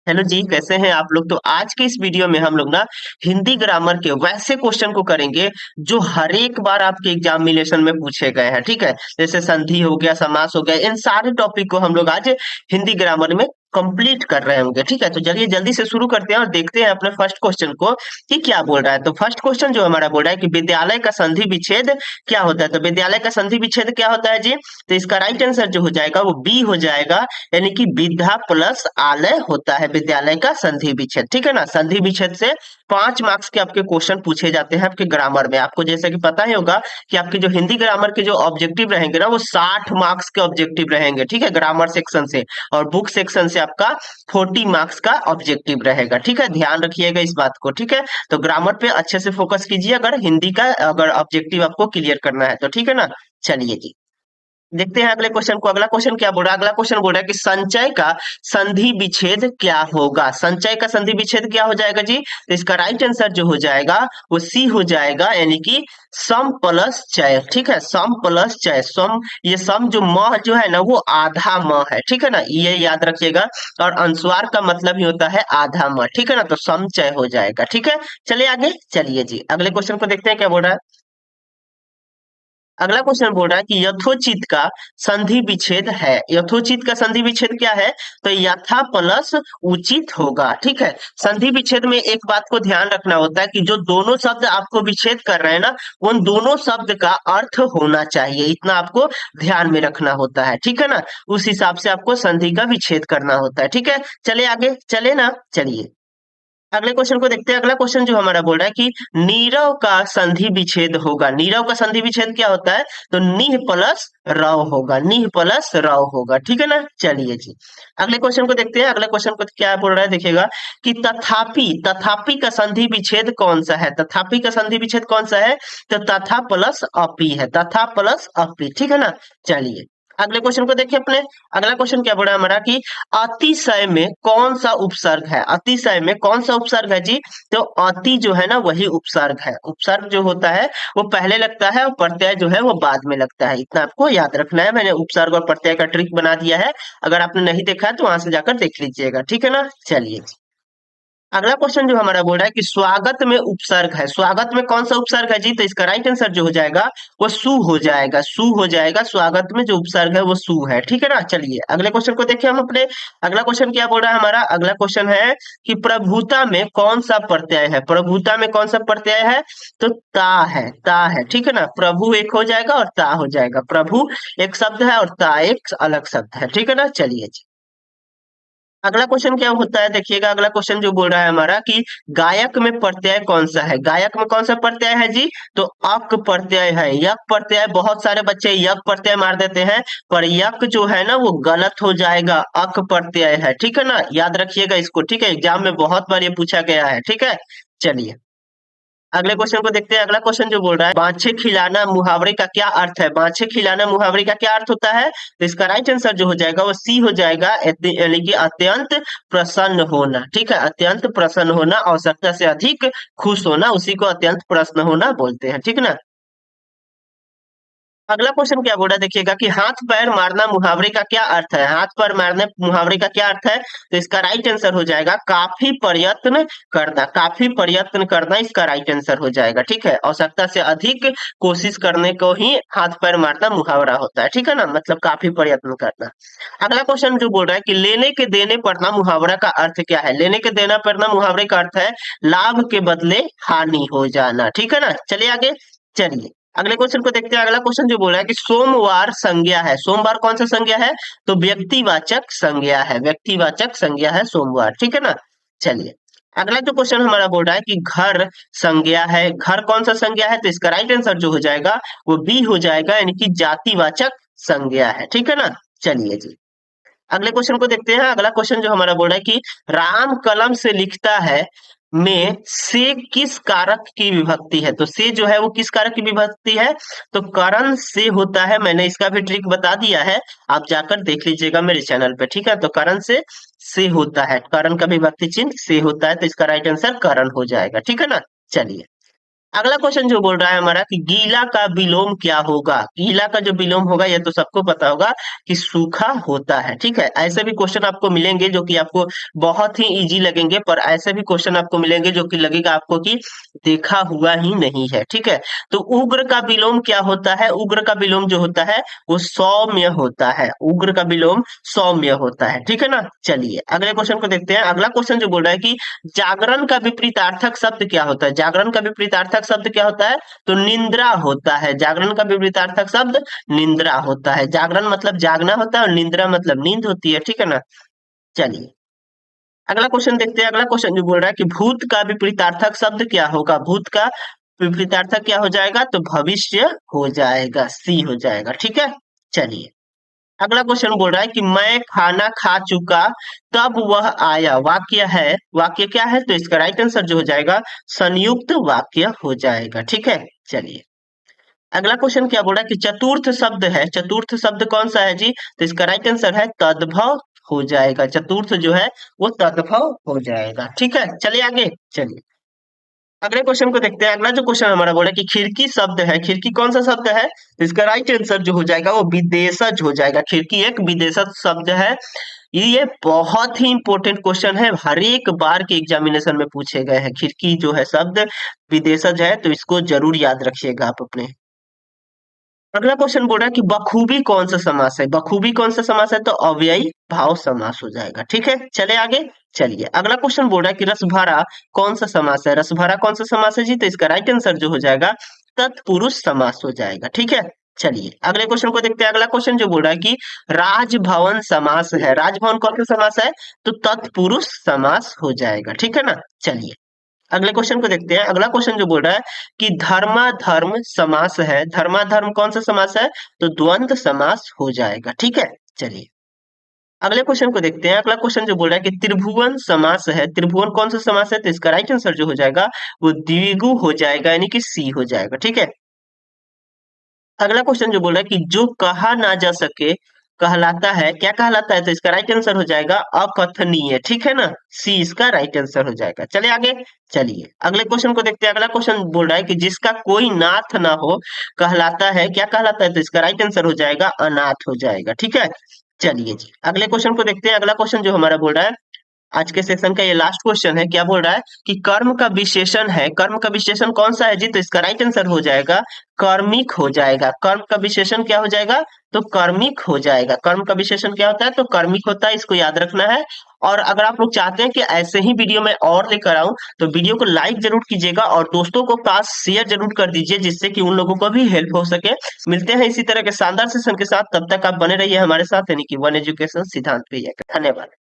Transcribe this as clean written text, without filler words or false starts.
Hello जी, कैसे हैं आप लोग। तो आज के इस वीडियो में हम लोग ना हिंदी ग्रामर के वैसे क्वेश्चन को करेंगे जो हर एक बार आपके एग्जामिनेशन में पूछे गए हैं। ठीक है, जैसे संधि हो गया, समास हो गया, इन सारे टॉपिक को हम लोग आज हिंदी ग्रामर में कंप्लीट कर रहे होंगे। ठीक है, तो चलिए जल्दी से शुरू करते हैं और देखते हैं अपने फर्स्ट क्वेश्चन को कि क्या बोल रहा है। तो फर्स्ट क्वेश्चन जो हमारा बोल रहा है कि विद्यालय का संधि विच्छेद क्या होता है। तो विद्यालय का संधि विच्छेद क्या होता है जी। तो इसका राइट आंसर जो हो जाएगा वो बी हो जाएगा, यानी कि विद्या प्लस आलय होता है विद्यालय का संधि विच्छेद। ठीक है ना, संधि विच्छेद से 5 मार्क्स के आपके क्वेश्चन पूछे जाते हैं आपके ग्रामर में। आपको जैसे कि पता ही होगा कि आपके जो हिंदी ग्रामर के जो ऑब्जेक्टिव रहेंगे ना वो 60 मार्क्स के ऑब्जेक्टिव रहेंगे। ठीक है, ग्रामर सेक्शन से, और बुक सेक्शन से आपका 40 मार्क्स का ऑब्जेक्टिव रहेगा। ठीक है, ध्यान रखिएगा इस बात को। ठीक है, तो ग्रामर पे अच्छे से फोकस कीजिए अगर हिंदी का अगर ऑब्जेक्टिव आपको क्लियर करना है तो। ठीक है ना, चलिए जी देखते हैं अगले क्वेश्चन को। अगला क्वेश्चन क्या बोल रहा है। अगला क्वेश्चन बोल रहा है कि संचय का संधि विच्छेद क्या होगा। संचय का संधि विच्छेद क्या हो जाएगा जी। तो इसका राइट आंसर जो हो जाएगा वो सी हो जाएगा, यानी कि सम प्लस चय। ठीक है, सम प्लस चय। सम, ये सम जो म जो है ना वो आधा म है। ठीक है ना, ये याद रखिएगा। और अनुस्वार का मतलब ही होता है आधा म। ठीक है ना, तो सम चय हो जाएगा। ठीक है, चलिए आगे, चलिए जी अगले क्वेश्चन को देखते हैं क्या बोल रहा है। अगला क्वेश्चन बोल रहा है कि यथोचित का संधि विच्छेद है। यथोचित का संधि विच्छेद क्या है। तो यथा प्लस उचित होगा। ठीक है, संधि विच्छेद में एक बात को ध्यान रखना होता है कि जो दोनों शब्द आपको विच्छेद कर रहे हैं ना उन दोनों शब्द का अर्थ होना चाहिए, इतना आपको ध्यान में रखना होता है। ठीक है ना, उस हिसाब से आपको संधि का विच्छेद करना होता है। ठीक है, चले आगे, चले ना, चलिए अगले क्वेश्चन को देखते हैं। अगला क्वेश्चन जो हमारा बोल रहा है कि नीरव का संधि विच्छेद होगा। नीरव का संधि विच्छेद क्या होता है। तो नीह प्लस रव होगा, नीह प्लस रव होगा। ठीक है ना, चलिए जी अगले क्वेश्चन को देखते हैं। अगले क्वेश्चन को क्या बोल रहा है देखिएगा कि तथापि, तथापि का संधि विच्छेद कौन सा है। तथापि का संधि विच्छेद कौन सा है। तो तथा प्लस अपि है, तथा प्लस अपि। ठीक है ना, चलिए अगले क्वेश्चन को देखिए अपने। अगला क्वेश्चन क्या बोल रहा है हमारा कि अतिशय में कौन सा उपसर्ग है। अतिशय में कौन सा उपसर्ग है जी। तो अति जो है ना वही उपसर्ग है। उपसर्ग जो होता है वो पहले लगता है और प्रत्यय जो है वो बाद में लगता है, इतना आपको याद रखना है। मैंने उपसर्ग और प्रत्यय का ट्रिक बना दिया है, अगर आपने नहीं देखा है तो वहां से जाकर देख लीजिएगा। ठीक है ना, चलिए अगला क्वेश्चन जो हमारा बोल रहा है कि स्वागत में उपसर्ग है। स्वागत में कौन सा उपसर्ग है जी। तो इसका राइट आंसर जो हो जाएगा वो सु हो जाएगा, सु हो जाएगा। स्वागत में जो उपसर्ग है वो सु है। ठीक है ना, चलिए अगले क्वेश्चन को देखिए हम अपने। अगला क्वेश्चन क्या बोल रहा है हमारा। अगला क्वेश्चन है कि प्रभुता में कौन सा प्रत्यय है। प्रभुता में कौन सा प्रत्यय है। तो ता है, ता है। ठीक है ना, प्रभु एक हो जाएगा और ता हो जाएगा। प्रभु एक शब्द है और ता एक अलग शब्द है। ठीक है ना, चलिए अगला क्वेश्चन क्या होता है देखिएगा। अगला क्वेश्चन जो बोल रहा है हमारा कि गायक में प्रत्यय कौन सा है। गायक में कौन सा प्रत्यय है जी। तो अक प्रत्यय है। यक प्रत्यय, बहुत सारे बच्चे यक प्रत्यय मार देते हैं, पर यक जो है ना वो गलत हो जाएगा, अक प्रत्यय है। ठीक है ना, याद रखिएगा इसको। ठीक है, एग्जाम में बहुत बार ये पूछा गया है। ठीक है, चलिए अगले क्वेश्चन को देखते हैं। अगला क्वेश्चन जो बोल रहा है बाछे खिलाना मुहावरे का क्या अर्थ है। बाछे खिलाना मुहावरे का क्या अर्थ होता है। तो इसका राइट आंसर जो हो जाएगा वो सी हो जाएगा, यानी कि अत्यंत प्रसन्न होना। ठीक है, अत्यंत प्रसन्न होना, आवश्यकता से अधिक खुश होना, उसी को अत्यंत प्रसन्न होना बोलते हैं। ठीक है ना, अगला क्वेश्चन क्या बोल रहा है देखिएगा कि हाथ पैर मारना मुहावरे का क्या अर्थ है। हाथ पैर मारने मुहावरे का क्या अर्थ है। तो इसका राइट आंसर हो जाएगा काफी प्रयत्न करना। काफी प्रयत्न करना इसका राइट आंसर हो जाएगा। ठीक है, आवश्यकता से अधिक कोशिश करने को ही हाथ पैर मारना मुहावरा होता है। ठीक है ना, मतलब काफी प्रयत्न करना। अगला क्वेश्चन जो बोल रहा है कि लेने के देने पड़ना मुहावरा का अर्थ क्या है। लेने के देना पड़ना मुहावरे का अर्थ है लाभ के बदले हानि हो जाना। ठीक है ना, चलिए आगे, चलिए अगले क्वेश्चन को देखते हैं। अगला क्वेश्चन जो बोल रहा है कि सोमवार संज्ञा है। सोमवार कौन सा संज्ञा है। तो व्यक्तिवाचक संज्ञा है, व्यक्तिवाचक संज्ञा है सोमवार। ठीक है ना, चलिए अगला जो क्वेश्चन हमारा बोल रहा है कि घर संज्ञा है। घर कौन सा संज्ञा है। तो इसका राइट आंसर जो हो जाएगा वो बी हो जाएगा, यानी कि जातिवाचक संज्ञा है। ठीक है ना, चलिए जी अगले क्वेश्चन को देखते हैं। अगला क्वेश्चन जो हमारा बोल रहा है कि राम कलम से लिखता है में से किस कारक की विभक्ति है। तो से जो है वो किस कारक की विभक्ति है। तो करण से होता है। मैंने इसका भी ट्रिक बता दिया है, आप जाकर देख लीजिएगा मेरे चैनल पे। ठीक है, तो करण से होता है, करण का विभक्ति चिन्ह से होता है, तो इसका राइट आंसर करण हो जाएगा। ठीक है ना, चलिए अगला क्वेश्चन जो बोल रहा है हमारा कि गीला का विलोम क्या होगा। गीला का जो विलोम होगा ये तो सबको पता होगा कि सूखा होता है। ठीक है, ऐसे भी क्वेश्चन आपको मिलेंगे जो कि आपको बहुत ही इजी लगेंगे, पर ऐसे भी क्वेश्चन आपको मिलेंगे जो कि लगेगा आपको कि देखा हुआ ही नहीं है। ठीक है, तो उग्र का विलोम क्या होता है। उग्र का विलोम जो होता है वो सौम्य होता है। उग्र का विलोम सौम्य होता है। ठीक है ना। चलिए अगले क्वेश्चन को देखते हैं। अगला क्वेश्चन जो बोल रहा है कि जागरण का विपरीतार्थक शब्द क्या होता है। जागरण का विपरीतार्थक शब्द क्या होता है, तो निंद्रा होता है। जागरण का विपरीतार्थक शब्द निंद्रा होता है। जागरण मतलब जागना होता है और निंद्रा मतलब नींद होती है। ठीक है ना। चलिए अगला क्वेश्चन देखते हैं। अगला क्वेश्चन जो बोल रहा है कि भूत का विपरीतार्थक शब्द क्या होगा। भूत का विपरीतार्थक क्या हो जाएगा, तो भविष्य हो जाएगा, सी हो जाएगा। ठीक है। चलिए अगला क्वेश्चन बोल रहा है कि मैं खाना खा चुका तब वह आया। वाक्य है, वाक्य क्या है, तो इसका राइट आंसर जो हो जाएगा संयुक्त वाक्य हो जाएगा। ठीक है। चलिए अगला क्वेश्चन क्या बोल रहा है कि चतुर्थ शब्द है। चतुर्थ शब्द कौन सा है जी, तो इसका राइट आंसर है तद्भव हो जाएगा। चतुर्थ जो है वो तद्भव हो जाएगा। ठीक है, चलिए आगे। चलिए अगले क्वेश्चन को देखते हैं। अगला जो क्वेश्चन हमारा बोला कि खिड़की शब्द है। खिड़की कौन सा शब्द है, तो इसका राइट आंसर जो हो जाएगा वो विदेशज हो जाएगा। खिड़की एक विदेशज शब्द है। ये बहुत ही इंपॉर्टेंट क्वेश्चन है, हर एक बार के एग्जामिनेशन में पूछे गए हैं। खिड़की जो है शब्द विदेशज है, तो इसको जरूर याद रखिएगा आप अपने। अगला क्वेश्चन बोल रहा है कि बखूबी कौन सा समास है। बखूबी कौन सा समास है, तो अव्ययी भाव समास हो जाएगा। ठीक है, चले आगे। चलिए अगला क्वेश्चन बोल रहा है कि रसभरा कौन सा समास है। रसभरा कौन सा समास है जी, तो इसका राइट आंसर जो हो जाएगा तत्पुरुष समास हो जाएगा। ठीक है। चलिए अगले क्वेश्चन को देखते हैं। अगला क्वेश्चन जो बोल रहा है कि राजभवन समास है। राजभवन कौन सा समास है, तो तत्पुरुष समास हो जाएगा। ठीक है ना। चलिए अगले क्वेश्चन को देखते हैं। अगला क्वेश्चन जो बोल रहा है कि धर्माधर्म समास है। धर्माधर्म कौन सा समास है, तो द्वंद्व समास हो जाएगा। ठीक है। चलिए अगले क्वेश्चन को देखते हैं। अगला क्वेश्चन जो बोल रहा है कि त्रिभुवन समास है। त्रिभुवन कौन सा समास है, तो इसका राइट आंसर जो हो जाएगा वो द्विगु हो जाएगा, यानी कि सी हो जाएगा। ठीक है। अगला क्वेश्चन जो बोल रहा है कि जो कहा ना जा सके कहलाता है। क्या कहलाता है, तो इसका राइट आंसर हो जाएगा अकथनीय। ठीक है ना, सी इसका राइट आंसर हो जाएगा। चलिए आगे। चलिए अगले क्वेश्चन को देखते हैं। अगला क्वेश्चन बोल रहा है कि जिसका कोई नाथ ना हो कहलाता है। क्या कहलाता है, तो इसका राइट आंसर हो जाएगा अनाथ हो जाएगा। ठीक है। चलिए जी अगले क्वेश्चन को देखते हैं। अगला क्वेश्चन जो हमारा बोल रहा है आज के सेशन का ये लास्ट क्वेश्चन है। क्या बोल रहा है कि कर्म का विशेषण है। कर्म का विशेषण कौन सा है जी, तो इसका राइट आंसर हो जाएगा कर्मिक हो जाएगा। कर्म का विशेषण क्या हो जाएगा, तो कर्मिक हो जाएगा। कर्म का विशेषण क्या होता है, तो कर्मिक होता है, इसको याद रखना है। और अगर आप लोग चाहते हैं कि ऐसे ही वीडियो में और लेकर आऊं, तो वीडियो को लाइक जरूर कीजिएगा और दोस्तों को पास शेयर जरूर कर दीजिए, जिससे कि उन लोगों को भी हेल्प हो सके। मिलते हैं इसी तरह के शानदार सेशन के साथ, तब तक आप बने रहिए हमारे साथ, यानी कि वन एजुकेशन सिद्धांत पे। धन्यवाद।